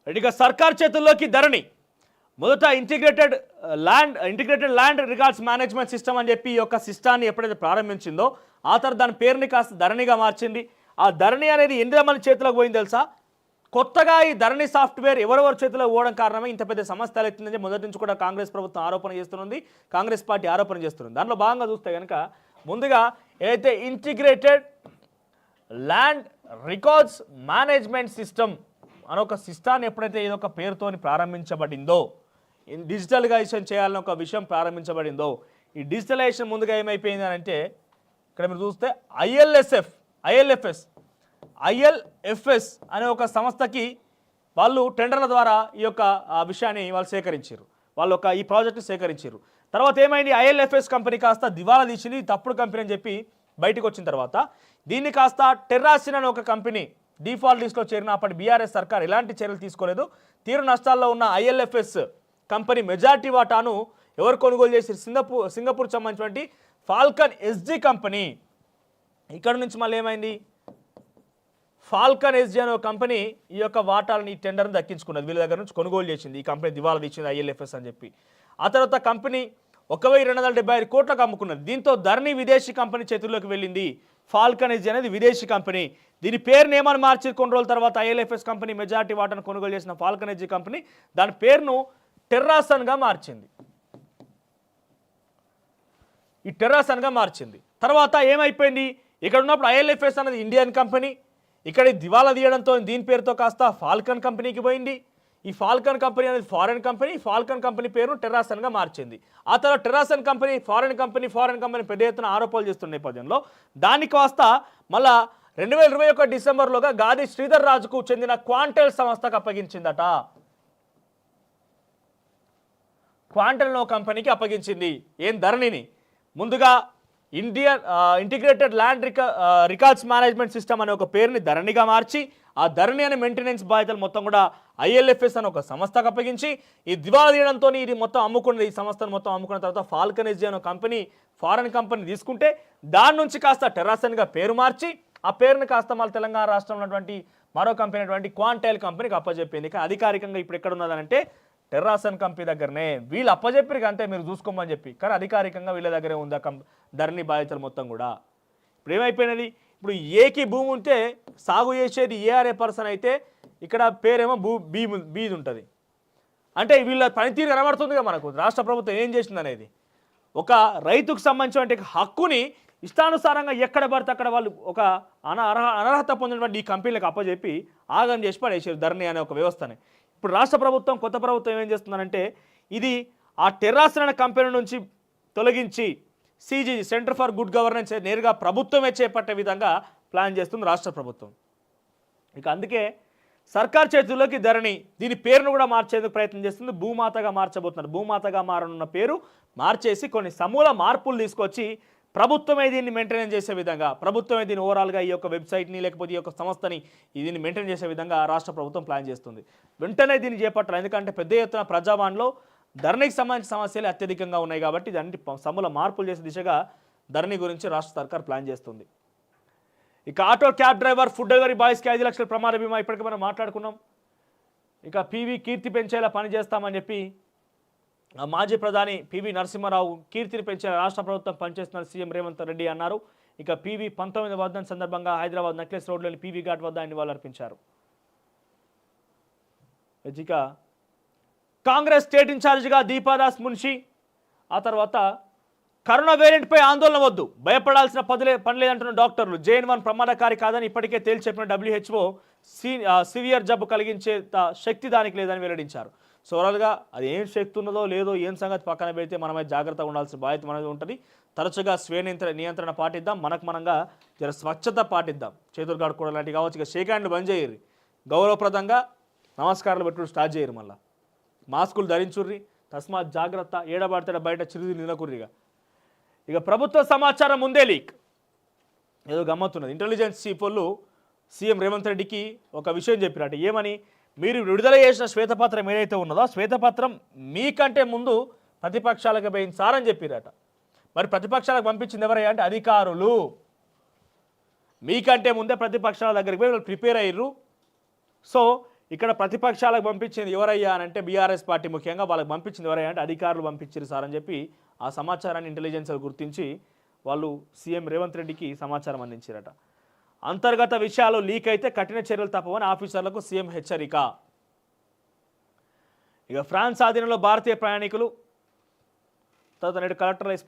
ఇక సర్కార్ చేతుల్లోకి ధరణి మొదట integrated land records management system అని చెప్పి ఈ యొక్క సిస్టాన్ని ఎప్పుడైతే ప్రారంభించిందో ఆ తర్వాత దాని పేరుని కాస్త ధరణిగా మార్చింది. ఆ ధరణి అనేది ఎంతమంది చేతిలోకి పోయింది తెలుసా? కొత్తగా ఈ ధరణి సాఫ్ట్వేర్ ఎవరెవరి చేతిలో పోవడం కారణమే ఇంత పెద్ద సమస్య తలెత్తిందని మొదటి నుంచి కూడా కాంగ్రెస్ ప్రభుత్వం ఆరోపణ చేస్తున్నది, కాంగ్రెస్ పార్టీ ఆరోపణ చేస్తుంది. దాంట్లో భాగంగా చూస్తే కనుక ముందుగా ఏదైతే integrated land records management system అని ఒక సిస్టాన్ని ఎప్పుడైతే ఏదో ఒక పేరుతోని ప్రారంభించబడిందో, డిజిటలైజేషన్ చేయాలని ఒక విషయం ప్రారంభించబడిందో, ఈ డిజిటలైజేషన్ ముందుగా ఏమైపోయింది అని అంటే ఇక్కడ మీరు చూస్తే ఐఎల్ఎఫ్ఎస్ అనే ఒక సంస్థకి వాళ్ళు టెండర్ల ద్వారా ఈ యొక్క విషయాన్ని వాళ్ళు సేకరించారు, వాళ్ళు ఈ ప్రాజెక్ట్ని సేకరించారు. తర్వాత ఏమైంది, ఐఎల్ఎఫ్ఎస్ కంపెనీ కాస్త దివాలా తీసింది, తప్పుడు కంపెనీ అని చెప్పి బయటకు వచ్చిన తర్వాత దీన్ని కాస్త టెర్రాసిన్ అనే ఒక కంపెనీ డిఫాల్ట్ లిస్ట్లో చేరిన అప్పటి బీఆర్ఎస్ సర్కార్ ఎలాంటి చర్యలు తీసుకోలేదు. తీవ్ర నష్టాల్లో ఉన్న ఐఎల్ఎఫ్ఎస్ కంపెనీ మెజార్టీ వాటాను ఎవరు కొనుగోలు చేసి సింగపూర్ సంబంధించినటువంటి ఫాల్కన్ ఎస్జీ కంపెనీ. ఇక్కడ నుంచి మళ్ళీ ఏమైంది, ఫాల్కన్ ఎస్జీ అనే ఒక కంపెనీ ఈ యొక్క వాటాలను ఈ టెండర్ని దక్కించుకున్నది, వీళ్ళ దగ్గర నుంచి కొనుగోలు చేసింది. ఈ కంపెనీ దివాలా తీసింది ఐఎల్ఎఫ్ఎస్ అని చెప్పి. ఆ తర్వాత కంపెనీ 1275 కోట్లకు అమ్ముకున్నది. దీంతో ధరణి విదేశీ కంపెనీ చేతుల్లోకి వెళ్ళింది. ఫాల్కన్ ఎస్జీ అనేది విదేశీ కంపెనీ. దీని పేరును ఏమని మార్చి కొన్ని రోజుల తర్వాత ఐఎల్ఎఫ్ఎస్ కంపెనీ మెజార్టీ వాటాను కొనుగోలు చేసిన ఫాల్కన్ ఎస్జీ కంపెనీ దాని పేరును టెర్రాసన్గా మార్చింది. ఈ టెర్రాసన్గా మార్చింది. తర్వాత ఏమైపోయింది, ఇక్కడ ఉన్నప్పుడు ఐఎల్ఎఫ్ఎస్ అనేది ఇండియన్ కంపెనీ, ఇక్కడ దివాలా తీయడంతో దీని పేరుతో కాస్త ఫాల్కన్ కంపెనీకి పోయింది. ఈ ఫాల్కన్ కంపెనీ అనేది ఫారెన్ కంపెనీ, ఫాల్కన్ కంపెనీ పేరును టెర్రాసన్గా మార్చింది. ఆ తర్వాత టెర్రాసన్ కంపెనీ ఫారెన్ కంపెనీ పెద్ద ఎత్తున ఆరోపణలు చేస్తున్న నేపథ్యంలో దానికి కాస్త మళ్ళా 2021 డిసెంబర్లోగా గాది శ్రీధర్ రాజుకు చెందిన క్వాంటెల్ సంస్థకు అప్పగించిందట. క్వాంటెల్ కంపెనీకి అప్పగించింది ఏం ధరణిని. ముందుగా integrated land records management system అనే ఒక పేరుని ధరణిగా మార్చి ఆ ధరణి అనే మెయింటెనెన్స్ బాధ్యతలు మొత్తం కూడా ఐఎల్ఎఫ్ఎస్ అని ఒక సంస్థకు అప్పగించి ఈ దివాలా తీయడంతో ఇది మొత్తం అమ్ముకున్నది. ఈ సంస్థను మొత్తం అమ్ముకున్న తర్వాత ఫాల్కన్ ఎస్జీ అనే కంపెనీ ఫారెన్ కంపెనీ తీసుకుంటే దాని నుంచి కాస్త టెర్రాసన్గా పేరు మార్చి ఆ పేరుని కాస్త మళ్ళీ తెలంగాణ రాష్ట్రంలో ఉన్నటువంటి మరో కంపెనీ అయినటువంటి క్వాంటైల్ కంపెనీకి అప్పచెప్పింది. కానీ అధికారికంగా ఇప్పుడు ఎక్కడ ఉన్నదంటే టెర్రాసన్ కంపెనీ దగ్గరనే. వీళ్ళు అప్పచెప్పిరు అంతే మీరు చూసుకోమని చెప్పి, కానీ అధికారికంగా వీళ్ళ దగ్గరే ఉంది ధరణి బాధ్యతలు మొత్తం కూడా. ఇప్పుడు ఏమైపోయినది, ఇప్పుడు ఏకి భూమి ఉంటే సాగు చేసేది ఏ అనే పర్సన్ అయితే ఇక్కడ పేరేమో బీది ఉంటుంది. అంటే వీళ్ళ పనితీరు కనబడుతుందిగా మనకు రాష్ట్ర ప్రభుత్వం ఏం చేసింది అనేది. ఒక రైతుకు సంబంధించిన హక్కుని ఇష్టానుసారంగా ఎక్కడ పడితే అక్కడ వాళ్ళు ఒక అనర్హత పొందినటువంటి ఈ కంపెనీలకు అప్పచెప్పి ఆగం చేసి పడేసారు ధరణి అనే ఒక వ్యవస్థని. ఇప్పుడు రాష్ట్ర ప్రభుత్వం కొత్త ప్రభుత్వం ఏం చేస్తుందంటే ఇది ఆ టెర్రాసన్ అనే కంపెనీ నుంచి తొలగించి సిజీ సెంటర్ ఫర్ గుడ్ గవర్నెన్స్ నేరుగా ప్రభుత్వమే చేపట్టే విధంగా ప్లాన్ చేస్తుంది రాష్ట్ర ప్రభుత్వం. ఇక అందుకే సర్కార్ చేతుల్లోకి ధరణి దీని పేరును కూడా మార్చేందుకు ప్రయత్నం చేస్తుంది. భూమాతగా మార్చబోతున్నారు. భూమాతగా మారనున్న పేరు మార్చేసి కొన్ని సమూల మార్పులు తీసుకొచ్చి ప్రభుత్వమే దీన్ని మెయింటైన్ చేసే విధంగా, ప్రభుత్వమే దీన్ని ఓవరాల్గా ఈ యొక్క వెబ్సైట్ని లేకపోతే ఈ యొక్క సంస్థని దీన్ని మెయింటైన్ చేసే విధంగా రాష్ట్ర ప్రభుత్వం ప్లాన్ చేస్తుంది. వెంటనే దీన్ని చేపట్టాలి. ఎందుకంటే పెద్ద ఎత్తున ప్రజావాణిలో ధరణికి సంబంధించిన సమస్యలు అత్యధికంగా ఉన్నాయి కాబట్టి దాన్ని సమూల మార్పులు చేసే దిశగా ధరణి గురించి రాష్ట్ర సర్కార్ ప్లాన్ చేస్తుంది. ఇక auto cab driver food delivery బాయ్స్కి 5 లక్షల ప్రమాద బీమా ఇప్పటికే మనం మాట్లాడుకున్నాం. ఇక పీవీ కీర్తి పెంచేలా పనిచేస్తామని చెప్పి మాజీ ప్రధాని పివి నరసింహారావు కీర్తిని పెంచే రాష్ట్ర ప్రభుత్వం పనిచేస్తున్న సీఎం రేవంత్ రెడ్డి అన్నారు. ఇక పీవీ 19వ వర్ధంతి సందర్భంగా హైదరాబాద్ నెక్లెస్ రోడ్లోని పీవీ ఘాట్ వద్ద ఆయన నివాళులర్పించారు. ఇక కాంగ్రెస్ స్టేట్ ఇన్ఛార్జిగా దీపాదాస్ మున్షి, ఆ తర్వాత కరోనా వేరియంట్పై ఆందోళన వద్దు, భయపడాల్సిన పని లేదంటున్న డాక్టర్లు. JN1 ప్రమాదకారి కాదని ఇప్పటికే తేల్చి చెప్పిన WHO సివియర్ జబ్బు కలిగించే శక్తి దానికి లేదని వెల్లడించారు. సో ఓవరాల్గా అది ఏం శక్తి ఉన్నదో లేదో ఏం సంగతి పక్కన పెడితే మనమే జాగ్రత్తగా ఉండాల్సిన బాధ్యత మనది ఉంటుంది. తరచుగా స్వీయ నియంత్రణ పాటిద్దాం, మనంగా జర స్వచ్ఛత పాటిద్దాం. చేతులు కడుక్కోవడం లాంటివి కావచ్చు. ఇక షేక్ హ్యాండ్లు బంద్ చేయరు, గౌరవప్రదంగా నమస్కారాలు పెట్టుకుని స్టార్ట్ చేయరు. మళ్ళీ మాస్కులు ధరించుర్రి, తస్మాత్ జాగ్రత్త, ఏడబడితే బయట చిరుది నిలకుర్రిగా. ఇక ప్రభుత్వ సమాచారం ముందే లీక్, ఏదో గమ్మత్తున్నది. ఇంటెలిజెన్స్ చీఫ్ వాళ్ళు సీఎం రేవంత్ రెడ్డికి ఒక విషయం చెప్పినట్టు, ఏమని, మీరు విడుదల చేసిన శ్వేతపత్రం ఏదైతే ఉన్నదో శ్వేతపత్రం మీకంటే ముందు ప్రతిపక్షాలకు వేయించారని చెప్పిరట. మరి ప్రతిపక్షాలకు పంపించింది ఎవరయ్యా అంటే అధికారులు. మీకంటే ముందే ప్రతిపక్షాల దగ్గరికి పోయి వాళ్ళు ప్రిపేర్ అయ్యారు. సో ఇక్కడ ప్రతిపక్షాలకు పంపించింది ఎవరయ్యా అని అంటే బీఆర్ఎస్ పార్టీ ముఖ్యంగా వాళ్ళకి పంపించింది ఎవరయ్యా అంటే అధికారులు పంపించారు సార్ అని చెప్పి ఆ సమాచారాన్ని ఇంటెలిజెన్స్ గుర్తించి వాళ్ళు సీఎం రేవంత్ రెడ్డికి సమాచారం అందించారట. అంతర్గత విషయాలు లీక్ అయితే కఠిన చర్యలు తప్పవని ఆఫీసర్లకు సీఎం హెచ్చరిక. ఇక ఫ్రాన్స్ ఆధీనంలో భారతీయ ప్రయాణికులు తర్వాత నేడు కలెక్టర్ ఎస్పీ